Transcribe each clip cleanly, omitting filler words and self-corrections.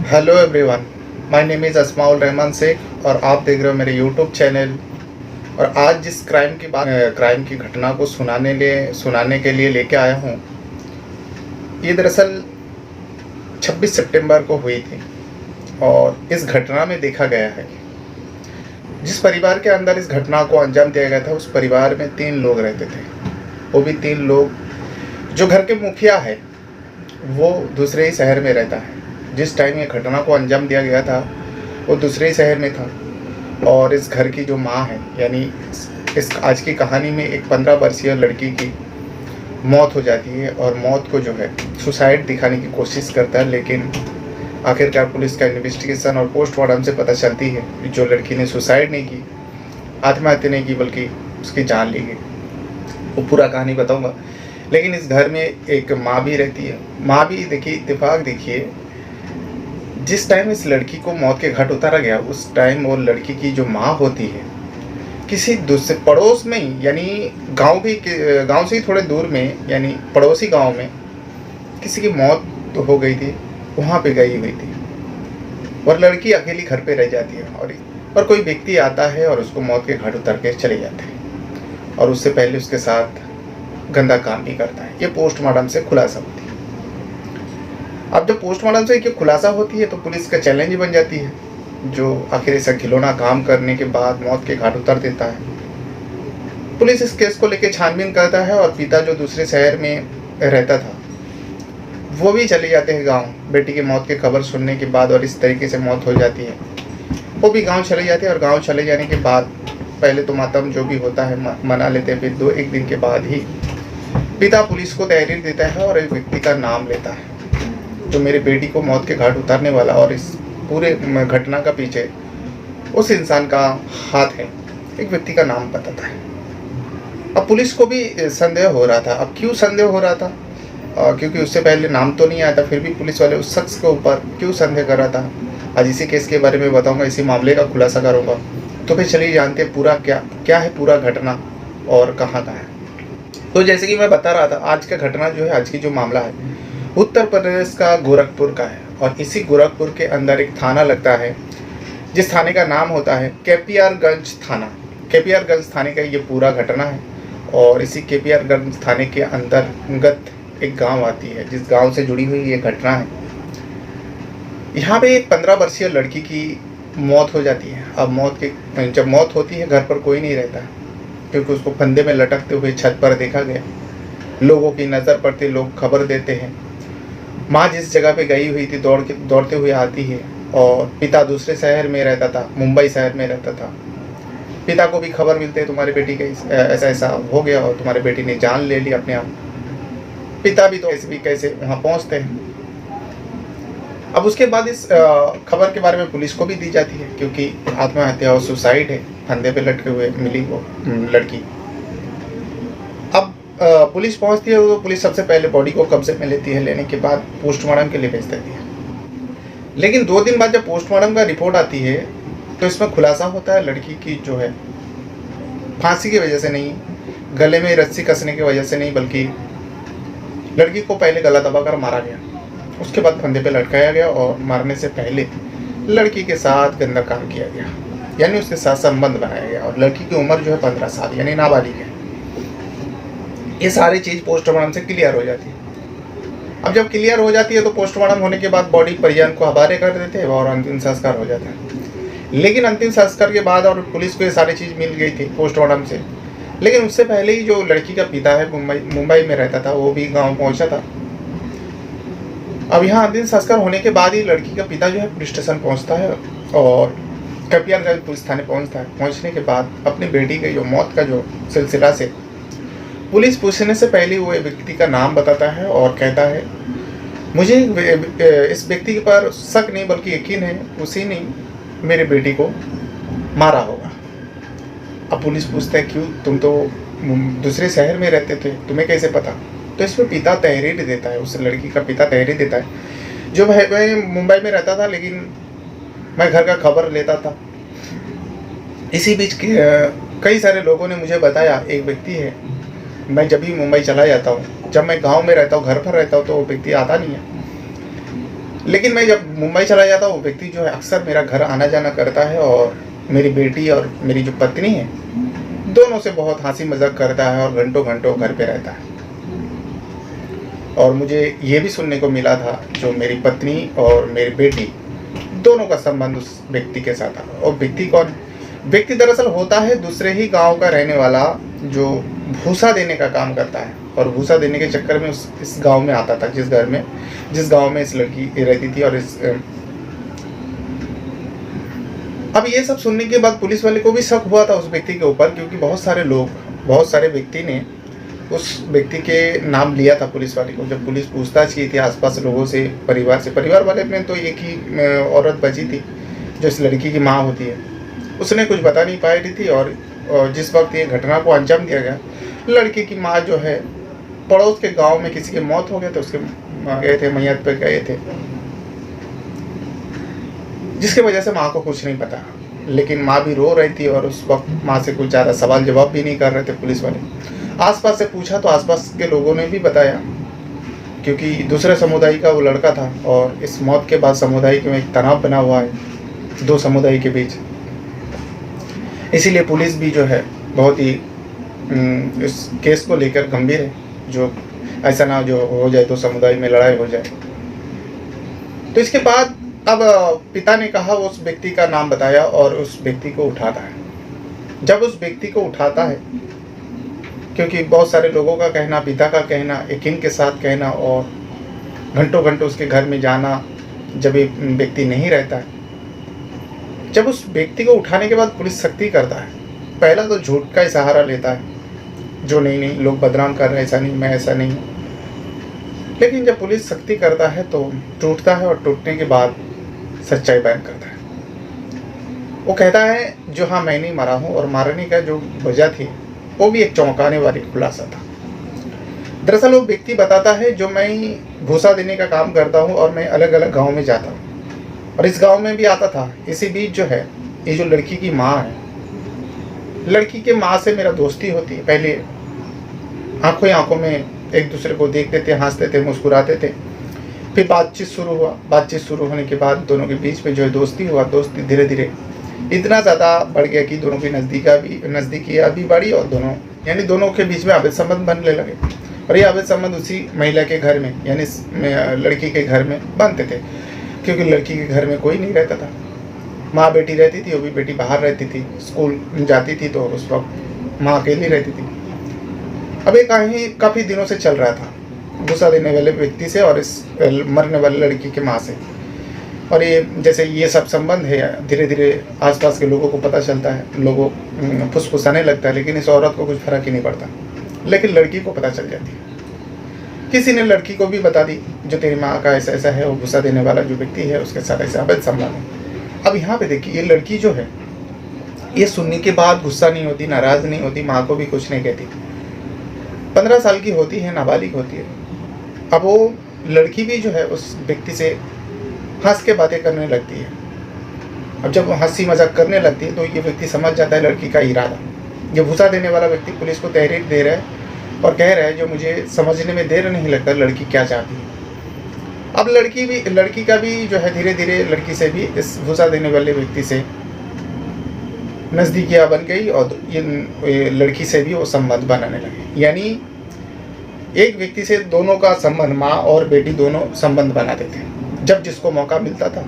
Hello everyone, my name is Asmaul Rahman Sheikh और आप देख रहे हो मेरे यूट्यूब चैनल। और आज जिस क्राइम की घटना को सुनाने के लिए लेके आया हूँ, ये दरअसल 26 सितंबर को हुई थी। और इस घटना में देखा गया है कि जिस परिवार के अंदर इस घटना को अंजाम दिया गया था, उस परिवार में 3 लोग रहते थे। वो भी 3 लोग, जो घर के मुखिया है वो दूसरे ही शहर में रहता है। जिस टाइम ये घटना को अंजाम दिया गया था वो दूसरे ही शहर में था। और इस घर की जो माँ है, यानी इस आज की कहानी में एक 15 वर्षीय लड़की की मौत हो जाती है। और मौत को जो है सुसाइड दिखाने की कोशिश करता है, लेकिन आखिरकार पुलिस का इन्वेस्टिगेशन और पोस्टमार्टम से पता चलती है कि जो लड़की ने सुसाइड नहीं की, आत्महत्या नहीं की, बल्कि उसकी जान ली गई। वो पूरा कहानी बताऊंगा। लेकिन इस घर में एक माँ भी रहती है। माँ भी देखिए, इत्तेफाक देखिए, जिस टाइम इस लड़की को मौत के घाट उतारा गया, उस टाइम वो लड़की की जो माँ होती है, किसी दूसरे पड़ोस में ही, यानी गांव से ही थोड़े दूर में, यानी पड़ोसी गांव में किसी की मौत तो हो गई थी, वहाँ पे गई हुई थी। और लड़की अकेली घर पे रह जाती है और कोई व्यक्ति आता है और उसको मौत के घाट उतार के चले जाते हैं। और उससे पहले उसके साथ गंदा काम भी करता है। ये पोस्टमार्टम से खुलासा होती है। अब जब पोस्टमार्टम से ये खुलासा होती है तो पुलिस का चैलेंज बन जाती है, जो आखिर ऐसा घिनौना काम करने के बाद मौत के घाट उतार देता है। पुलिस इस केस को लेकर छानबीन करता है और पिता जो दूसरे शहर में रहता था वो भी चले जाते हैं गांव। बेटी की मौत की खबर सुनने के बाद, और इस तरीके से मौत हो जाती है, वो भी गांव चले जाते हैं। और गांव चले जाने के बाद पहले तो मातम जो भी होता है मना लेते हैं, फिर एक दिन के बाद ही पिता पुलिस को तहरीर देता है और एक व्यक्ति का नाम लेता है जो मेरी बेटी को मौत के घाट उतारने वाला, और इस पूरे घटना का पीछे उस इंसान का हाथ है। एक व्यक्ति का नाम बताता है। अब पुलिस को भी संदेह हो रहा था। अब क्यों संदेह हो रहा था? क्योंकि उससे पहले नाम तो नहीं आया था, फिर भी पुलिस वाले उस शख्स के ऊपर क्यों संदेह कर रहा था, आज इसी केस के बारे में बताऊंगा, इसी मामले का खुलासा करूंगा। तो फिर चलिए जानते हैं पूरा क्या है पूरा घटना और कहाँ का है। तो जैसे कि मैं बता रहा था, आज का घटना जो है, आज की जो मामला है, उत्तर प्रदेश का गोरखपुर का है। और इसी गोरखपुर के अंदर एक थाना लगता है, जिस थाने का नाम होता है केपीआरगंज थाना। केपीआरगंज थाने का ये पूरा घटना है। और इसी केपीआरगंज थाने के अंतर्गत एक गांव आती है, जिस गांव से जुड़ी हुई ये घटना है। यहाँ पे एक 15 वर्षीय लड़की की मौत हो जाती है। अब जब मौत होती है, घर पर कोई नहीं रहता, क्योंकि उसको फंदे में लटकते हुए छत पर देखा गया। लोगों की नज़र पड़ती, लोग खबर देते हैं। माँ जिस जगह पे गई हुई थी दौड़ते हुए आती है। और पिता दूसरे शहर में रहता था, मुंबई शहर में रहता था। पिता को भी खबर मिलती है, तुम्हारी बेटी का ऐसा ऐसा हो गया और तुम्हारी बेटी ने जान ले ली अपने आप। पिता भी तो कैसे वहाँ पहुँचते हैं। अब उसके बाद इस खबर के बारे में पुलिस को भी दी जाती है, क्योंकि आत्महत्या और सुसाइड है, फंदे पे लटके हुए मिली वो लड़की। अब पुलिस पहुंचती है तो पुलिस सबसे पहले बॉडी को कब्जे में लेती है। लेने के बाद पोस्टमार्टम के लिए भेज देती है। लेकिन 2 दिन बाद जब पोस्टमार्टम का रिपोर्ट आती है तो इसमें खुलासा होता है लड़की की जो है फांसी की वजह से नहीं, गले में रस्सी कसने की वजह से नहीं, बल्कि लड़की को पहले गला दबाकर मारा गया, उसके बाद फंदे पे लटकाया गया और मारने से पहले लड़की के साथ गंदा काम किया गया, यानी उसके साथ संबंध बनाया गया। और लड़की की उम्र जो है 15 साल, यानी नाबालिग है। ये सारी चीज़ पोस्टमार्टम से क्लियर हो जाती है। अब जब क्लियर हो जाती है तो पोस्टमार्टम होने के बाद बॉडी परिजन को हवाले कर देते हैं और अंतिम संस्कार हो जाता है। लेकिन अंतिम संस्कार के बाद, और पुलिस को ये सारी चीज़ मिल गई थी पोस्टमार्टम से, लेकिन उससे पहले ही जो लड़की का पिता है मुंबई में रहता था, वो भी गाँव पहुँचा था। अब यहाँ अंतिम संस्कार होने के बाद ही लड़की का पिता जो है पुलिस स्टेशन पहुँचता है और केपीआरगंज पुलिस थाने पहुँचता है। पहुँचने के बाद अपनी बेटी के जो मौत का जो सिलसिला से पुलिस पूछने से पहले वो व्यक्ति का नाम बताता है और कहता है, मुझे इस व्यक्ति पर शक नहीं बल्कि यकीन है, उसी ने मेरे बेटी को मारा होगा। अब पुलिस पूछता है, क्यों, तुम तो दूसरे शहर में रहते थे, तुम्हें कैसे पता? तो इसमें पिता तहरीर देता है, उस लड़की का पिता तहरीर देता है, जो मैं मुंबई में रहता था, लेकिन मैं घर का खबर लेता था। इसी बीच कई सारे लोगों ने मुझे बताया, एक व्यक्ति है, मैं जब भी मुंबई चला जाता हूँ, जब मैं गांव में रहता हूँ, घर पर रहता हूँ, तो वो व्यक्ति आता नहीं है। लेकिन मैं जब मुंबई चला जाता हूँ, वो व्यक्ति जो है अक्सर मेरा घर आना जाना करता है और मेरी बेटी और मेरी जो पत्नी है, दोनों से बहुत हँसी मज़ाक करता है और घंटों घंटों घर पे रहता है। और मुझे ये भी सुनने को मिला था, जो मेरी पत्नी और मेरी बेटी दोनों का संबंध उस व्यक्ति के साथ था। और व्यक्ति कौन? व्यक्ति दरअसल होता है दूसरे ही गांव का रहने वाला, जो भूसा देने का काम करता है। और भूसा देने के चक्कर में इस गांव में आता था, जिस गांव में इस लड़की रहती थी। और अब ये सब सुनने के बाद पुलिस वाले को भी शक हुआ था उस व्यक्ति के ऊपर, क्योंकि बहुत सारे व्यक्ति ने उस व्यक्ति के नाम लिया था पुलिस वाले को। जब पुलिस पूछताछ की थी आसपास लोगों से, परिवार वाले में तो एक ही औरत बची थी जो इस लड़की की माँ होती है। उसने कुछ बता नहीं पाई रही थी। और जिस वक्त ये घटना को अंजाम दिया गया, लड़की की माँ जो है पड़ोस के गांव में किसी की मौत हो गई तो उसके गए थे, मैयत पे गए थे, जिसकी वजह से माँ को कुछ नहीं पता। लेकिन माँ भी रो रही थी और उस वक्त माँ से कुछ ज़्यादा सवाल जवाब भी नहीं कर रहे थे पुलिस वाले। आसपास से पूछा तो आसपास के लोगों ने भी बताया, क्योंकि दूसरे समुदाय का वो लड़का था। और इस मौत के बाद समुदाय में एक तनाव बना हुआ है दो समुदाय के बीच। इसीलिए पुलिस भी जो है बहुत ही इस केस को लेकर गंभीर है, जो ऐसा ना जो हो जाए तो समुदाय में लड़ाई हो जाए। तो इसके बाद अब पिता ने कहा, वो उस व्यक्ति का नाम बताया और उस व्यक्ति को उठाता है। जब उस व्यक्ति को उठाता है, क्योंकि बहुत सारे लोगों का कहना, पिता का कहना, यकीन के साथ कहना और घंटों घंटों उसके घर में जाना जब एक व्यक्ति नहीं रहता है, जब उस व्यक्ति को उठाने के बाद पुलिस सख्ती करता है। पहला तो झूठ का ही सहारा लेता है, जो नहीं लोग बदनाम कर रहे हैं, ऐसा नहीं, मैं ऐसा नहीं हूँ। लेकिन जब पुलिस सख्ती करता है तो टूटता है, और टूटने के बाद सच्चाई बयान करता है। वो कहता है जो हाँ मैं नहीं मरा हूँ, और मारने का जो वजह थी वो भी एक चौंकाने वाली खुलासा था। दरअसल वो व्यक्ति बताता है, जो मैं भूसा देने का काम करता हूँ और मैं अलग अलग गाँव में जाता हूँ और इस गांव में भी आता था। इसी बीच जो है ये जो लड़की की माँ है, लड़की के माँ से मेरा दोस्ती होती है। पहले आंखों आंखों में एक दूसरे को देखते थे, हंसते थे, मुस्कुराते थे। फिर बातचीत शुरू हुआ। बातचीत शुरू होने के बाद दोनों के बीच में जो है दोस्ती हुआ। दोस्ती धीरे धीरे इतना ज़्यादा बढ़ गया कि दोनों की नज़दीकियाँ भी बढ़ी और दोनों के बीच में अवैध संबंध बनने लगे। और ये अवैध संबंध उसी महिला के घर में, यानी लड़की के घर में बनते थे, क्योंकि लड़की के घर में कोई नहीं रहता था। माँ बेटी रहती थी, वो भी बेटी बाहर रहती थी, स्कूल जाती थी, तो उस वक्त माँ अकेली रहती थी। अब ये काफ़ी दिनों से चल रहा था, भूसा देने वाले व्यक्ति से और इस मरने वाली लड़की के माँ से। और ये जैसे ये सब संबंध है, धीरे धीरे आसपास के लोगों को पता चलता है, लोगों फुसफुसाने लगता है। लेकिन इस औरत को कुछ फर्क ही नहीं पड़ता। लेकिन लड़की को पता चल जाती है। किसी ने लड़की को भी बता दी, जो तेरी माँ का ऐसा ऐसा है, वो भूसा देने वाला जो व्यक्ति है उसके साथ ऐसा अवैध संबंध है। अब यहाँ पे देखिए, ये लड़की जो है, ये सुनने के बाद गुस्सा नहीं होती, नाराज़ नहीं होती, माँ को भी कुछ नहीं कहती। 15 साल की होती है, नाबालिग होती है। अब वो लड़की भी जो है उस व्यक्ति से हंस के बातें करने लगती है। अब जब वो हंसी मजाक करने लगती है तो ये व्यक्ति समझ जाता है लड़की का इरादा। ये भूसा देने वाला व्यक्ति पुलिस को तहरीर दे रहा है और कह रहा है, जो मुझे समझने में देर नहीं लगता लड़की क्या चाहती है। अब लड़की का भी जो है धीरे धीरे लड़की से भी, इस भूसा देने वाले व्यक्ति से नज़दीकियाँ बन गई और ये लड़की से भी वो संबंध बनाने लगे। यानी एक व्यक्ति से दोनों का संबंध, माँ और बेटी दोनों संबंध बनाते थे। जब जिसको मौका मिलता था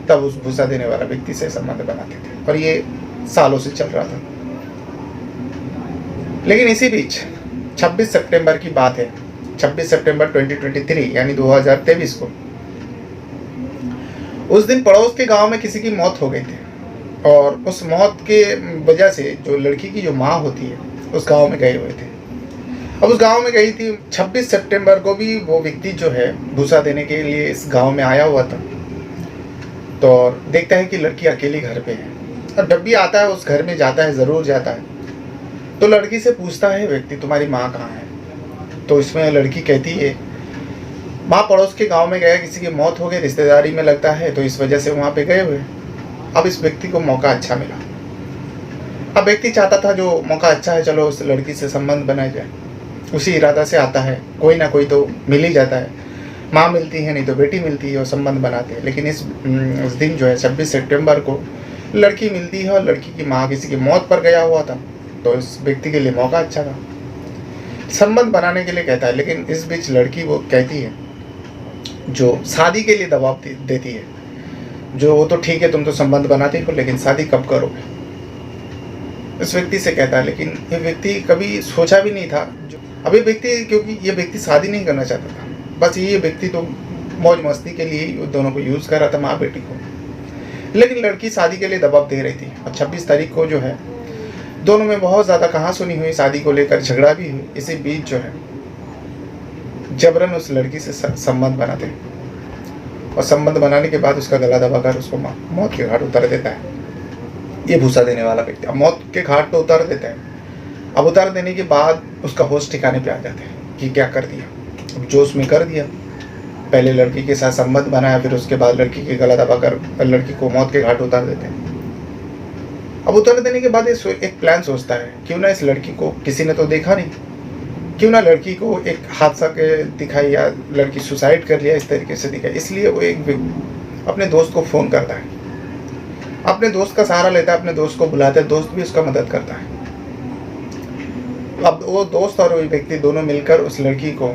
तब उस भूसा देने वाला व्यक्ति से संबंध बनाते थे, और ये सालों से चल रहा था। लेकिन इसी बीच 26 सितंबर की बात है, 26 सितंबर 2023 यानी 2023 को, उस दिन पड़ोस के गांव में किसी की मौत हो गई थी। और उस मौत के वजह से जो लड़की की जो माँ होती है उस गांव में गए हुए थे। अब उस गांव में गई थी। 26 सितंबर को भी वो व्यक्ति जो है भूसा देने के लिए इस गांव में आया हुआ था। तो देखता है कि लड़की अकेली घर पे है, और जब भी आता है उस घर में जाता है, ज़रूर जाता है। तो लड़की से पूछता है व्यक्ति, तुम्हारी माँ कहाँ है? तो इसमें लड़की कहती है, माँ पड़ोस के गांव में गया, किसी की मौत हो गई, रिश्तेदारी में लगता है, तो इस वजह से वहाँ पे गए हुए। अब इस व्यक्ति को मौका अच्छा मिला। अब व्यक्ति चाहता था जो मौका अच्छा है, चलो उस लड़की से संबंध बनाया जाए। उसी इरादा से आता है, कोई ना कोई तो मिल ही जाता है। माँ मिलती है, नहीं तो बेटी मिलती है और संबंध बनाते हैं। लेकिन इस दिन जो है 26 सितंबर को लड़की मिलती है और लड़की की माँ किसी की मौत पर गया हुआ था, तो इस व्यक्ति के लिए मौका अच्छा था, संबंध बनाने के लिए कहता है। लेकिन इस बीच लड़की वो कहती है, जो शादी के लिए दबाव देती है, जो वो तो ठीक है, तुम तो संबंध बनाते हो, लेकिन शादी कब करोगे, इस व्यक्ति से कहता है। लेकिन ये व्यक्ति कभी सोचा भी नहीं था, अब ये व्यक्ति, क्योंकि ये व्यक्ति शादी नहीं करना चाहता था, बस ये व्यक्ति तो मौज मस्ती के लिए दोनों को यूज़ कर रहा था, माँ बेटी को। लेकिन लड़की शादी के लिए दबाव दे रही थी और 26 तारीख को जो है दोनों में बहुत ज़्यादा कहा सुनी हुई, शादी को लेकर झगड़ा भी हुई। इसी बीच जो है जबरन उस लड़की से संबंध बनाते हैं और संबंध बनाने के बाद उसका गला दबाकर उसको मौत के घाट उतार देता है। ये भूसा देने वाला व्यक्ति अब मौत के घाट तो उतार देता है। अब उतार देने के बाद उसका होश ठिकाने पे आ जाते हैं कि क्या कर दिया। अब जो उसमें कर दिया, पहले लड़की के साथ संबंध बनाया, फिर उसके बाद लड़की के गला दबाकर लड़की को मौत के घाट उतार देते हैं। अब उतार देने के बाद एक प्लान सोचता है, क्यों ना इस लड़की को, किसी ने तो देखा नहीं, क्यों ना लड़की को एक हादसा के दिखाई या लड़की सुसाइड कर लिया, इस तरीके से दिखाई। इसलिए वो अपने दोस्त को फ़ोन करता है, अपने दोस्त का सहारा लेता है, अपने दोस्त को बुलाता है, दोस्त भी उसका मदद करता है। अब वो दोस्त और वो व्यक्ति दोनों मिलकर उस लड़की को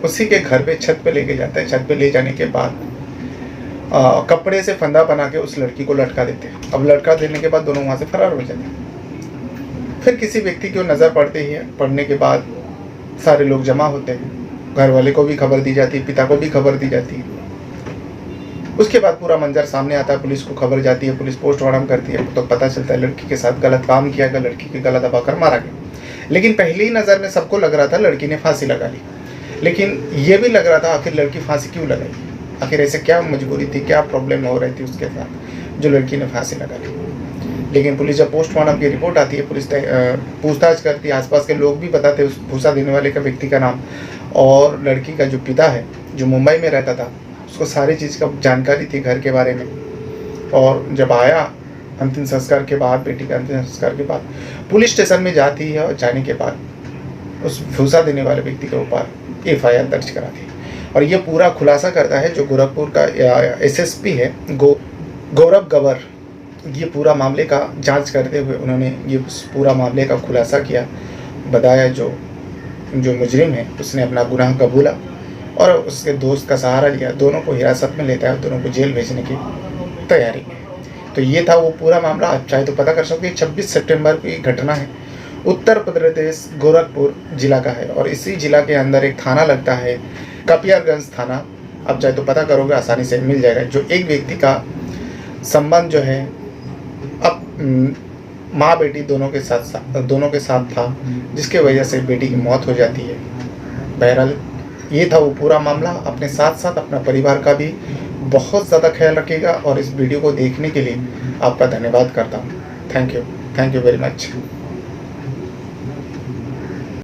उसी के घर पे छत पे लेके जाता है। छत पे ले जाने के बाद कपड़े से फंदा बना के उस लड़की को लटका देते हैं। अब लटका देने के बाद दोनों वहाँ से फरार हो जाते हैं। फिर किसी व्यक्ति की नज़र पड़ती है, पड़ने के बाद सारे लोग जमा होते हैं, घर वाले को भी खबर दी जाती है, पिता को भी खबर दी जाती है। उसके बाद पूरा मंजर सामने आता है, पुलिस को खबर जाती है, पुलिस पोस्टमार्टम करती है, तो पता चलता है लड़की के साथ गलत काम किया गया, लड़की के गला दबाकर मारा गया। लेकिन पहली नज़र में सबको लग रहा था लड़की ने फांसी लगा ली, लेकिन ये भी लग रहा था आखिर लड़की फांसी क्यों लगाई, आखिर ऐसे क्या मजबूरी थी, क्या प्रॉब्लम हो रही थी उसके साथ जो लड़की ने फांसी लगा ली। लेकिन पुलिस जब पोस्टमार्टम की रिपोर्ट आती है, पुलिस पूछताछ करती है, आसपास के लोग भी बताते हैं उस भूसा देने वाले का व्यक्ति का नाम, और लड़की का जो पिता है जो मुंबई में रहता था, उसको सारी चीज़ का जानकारी थी घर के बारे में। और जब आया अंतिम संस्कार के बाद, बेटी के अंतिम संस्कार के बाद पुलिस स्टेशन में जाती है, और जाने के बाद उस भूसा देने वाले व्यक्ति के ऊपर FIR दर्ज कराती है। और ये पूरा खुलासा करता है जो गोरखपुर का SSP है, गौरव गवर, ये पूरा मामले का जांच करते हुए उन्होंने ये पूरा मामले का खुलासा किया, बताया जो मुजरिम है उसने अपना गुनाह कबूला और उसके दोस्त का सहारा लिया, दोनों को हिरासत में लेता है, दोनों को जेल भेजने की तैयारी में। तो ये था वो पूरा मामला। आप चाहे तो पता कर सकते हैं, 26 सितंबर की घटना है, उत्तर प्रदेश गोरखपुर जिला का है, और इसी जिला के अंदर एक थाना लगता है कपियारगंज थाना। आप चाहे तो पता करोगे, आसानी से मिल जाएगा। जो एक व्यक्ति का संबंध जो है अब माँ बेटी दोनों के साथ था, जिसके वजह से बेटी की मौत हो जाती है। बहरहाल ये था वो पूरा मामला। अपने साथ साथ अपना परिवार का भी बहुत ज़्यादा ख्याल रखिएगा, और इस वीडियो को देखने के लिए आपका धन्यवाद करता हूँ। Thank you very much.